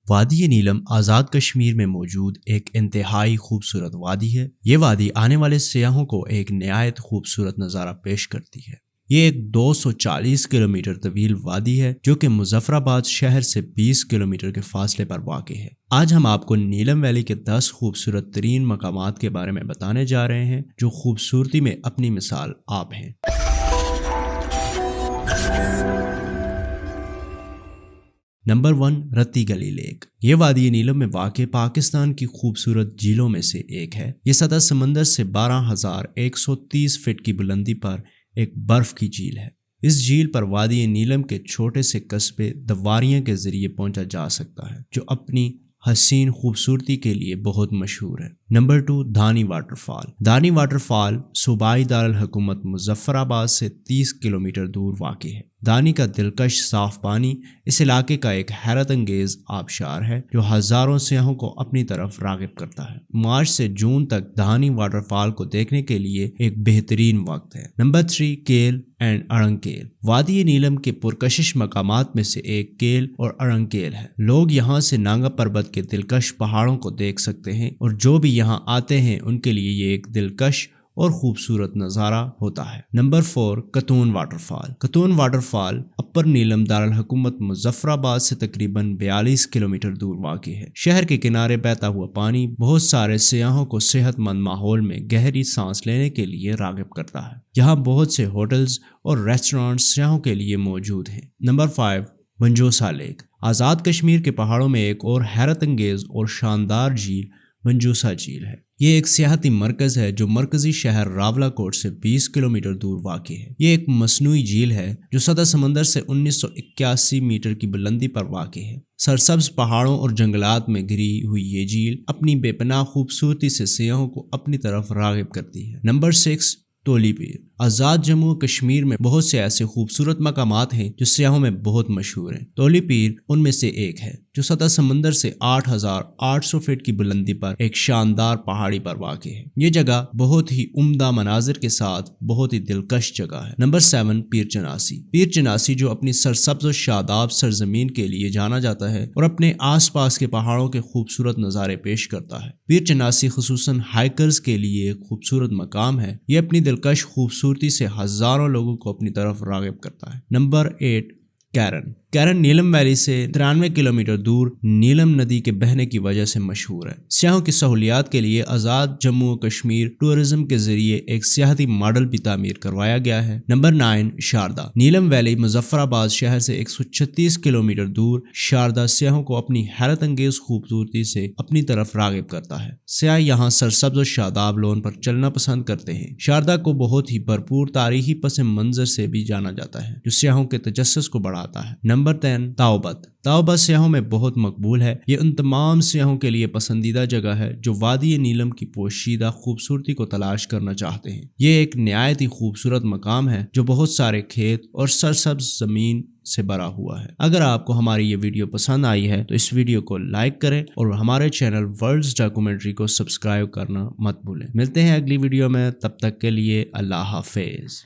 وادی نیلم آزاد کشمیر میں موجود ایک انتہائی خوبصورت وادی ہے۔ یہ وادی آنے والے سیاحوں کو ایک نہایت خوبصورت نظارہ پیش کرتی ہے۔ یہ ایک 240 کلومیٹر طویل وادی ہے جو کہ مظفرآباد شہر سے 20 کلومیٹر کے فاصلے پر واقع ہے۔ آج ہم آپ کو نیلم ویلی کے 10 خوبصورت ترین مقامات کے بارے میں بتانے جا رہے ہیں جو خوبصورتی میں اپنی مثال آپ ہیں۔ نمبر 1، رتی گلی لیک۔ یہ وادی نیلم میں واقع پاکستان کی خوبصورت جھیلوں میں سے ایک ہے۔ یہ سطح سمندر سے 12,130 فٹ کی بلندی پر ایک برف کی جھیل ہے۔ اس جھیل پر وادی نیلم کے چھوٹے سے قصبے دواریاں کے ذریعے پہنچا جا سکتا ہے جو اپنی حسین خوبصورتی کے لیے بہت مشہور ہے۔ Number 2، Dhani waterfall. Dhani waterfall صوبائی دارالحکومت مظفرآباد سے 30 کلومیٹر دور واقع ہے۔ دھانی کا دلکش صاف پانی اس علاقے کا ایک حیرت انگیز آبشار ہے جو ہزاروں سیاحوں کو اپنی طرف راغب کرتا ہے۔ مارچ سے جون تک دھانی واٹر فال کو دیکھنے کے لیے ایک بہترین وقت ہے۔ نمبر 3، کیل اینڈ ارنگ کیل۔ وادی نیلم کے پرکشش مقامات میں سے ایک کیل اور ارنگ کیل ہے۔ لوگ یہاں سے نانگا پربت کے دلکش پہاڑوں کو دیکھ سکتے ہیں اور جو بھی یہاں آتے ہیں ان کے لیے یہ ایک دلکش اور خوبصورت نظارہ ہوتا ہے۔ Number 4، Kutton waterfall. Kutton waterfall upper Neelum دارالحکومت مظفرآباد سے تقریباً 42 کلومیٹر دور واقع ہے۔ شہر کے کنارے بہتا ہوا پانی بہت سارے سیاحوں کو صحت مند ماحول میں گہری سانس لینے کے لیے راغب کرتا ہے۔ یہاں بہت سے ہوٹلز اور ریسٹورانٹس سیاحوں کے لیے موجود ہیں۔ Number 5، Manjosa lake. آزاد کشمیر کے پہاڑوں میں ایک اور حیرت انگیز اور شاندار جھیل منجوسا جھیل ہے۔ یہ ایک سیاحتی مرکز ہے جو مرکزی شہر راولاکوٹ سے 20 کلومیٹر دور واقع ہے۔ یہ ایک مصنوعی جھیل ہے جو سطح سمندر سے 1981 میٹر کی بلندی پر واقع ہے۔ سرسبز پہاڑوں اور جنگلات میں گھری ہوئی یہ جھیل اپنی بے پناہ خوبصورتی سے سیاحوں کو اپنی طرف راغب کرتی ہے۔ نمبر 6، تولی پیر۔ آزاد جموں کشمیر میں بہت سے ایسے خوبصورت مقامات ہیں جو سیاحوں میں بہت مشہور ہیں۔ تولی پیر ان میں سے ایک ہے جو سطح سمندر سے 8,800 فٹ کی بلندی پر ایک شاندار پہاڑی پر واقع ہے۔ یہ جگہ بہت ہی عمدہ مناظر کے ساتھ بہت ہی دلکش جگہ ہے۔ نمبر 7، پیر چناسی۔ پیر چناسی جو اپنی سرسبز و شاداب سرزمین کے لیے جانا جاتا ہے اور اپنے آس پاس کے پہاڑوں کے خوبصورت نظارے پیش کرتا ہے۔ پیر چناسی خصوصاً ہائیکرز کے لیے ایک خوبصورت مقام ہے۔ یہ اپنی دلکش خوبصورتی سے ہزاروں لوگوں کو اپنی طرف راغب کرتا ہے۔ نمبر 8، کیرن۔ کیرن نیلم ویلی سے 93 کلومیٹر دور نیلم ندی کے بہنے کی وجہ سے مشہور ہے۔ سیاحوں کی سہولیات کے لیے آزاد جموں و کشمیر ٹورزم کے ذریعے ایک سیاحتی ماڈل بھی تعمیر کروایا گیا ہے۔ نمبر 9، شاردا۔ نیلم ویلی مظفرآباد شہر سے 136 کلومیٹر دور شاردا سیاحوں کو اپنی حیرت انگیز خوبصورتی سے اپنی طرف راغب کرتا ہے۔ سیاح یہاں سرسبز و شاداب لون پر چلنا پسند کرتے ہیں۔ شاردا کو بہت ہی بھرپور تاریخی پس منظر سے بھی جانا جاتا ہے جو سیاحوں کے تجسس کو بڑھاتا ہے۔ نمبر 10، تاؤبت۔ تاؤبت سیاحوں میں بہت مقبول ہے۔ یہ ان تمام سیاحوں کے لیے پسندیدہ جگہ ہے جو وادی نیلم کی پوشیدہ خوبصورتی کو تلاش کرنا چاہتے ہیں۔ یہ ایک نہایت ہی خوبصورت مقام ہے جو بہت سارے کھیت اور سرسبز زمین سے بھرا ہوا ہے۔ اگر آپ کو ہماری یہ ویڈیو پسند آئی ہے تو اس ویڈیو کو لائک کریں اور ہمارے چینل ورلڈز ڈاکومنٹری کو سبسکرائب کرنا مت بھولیں۔ ملتے ہیں اگلی ویڈیو میں، تب تک کے لیے اللہ حافظ۔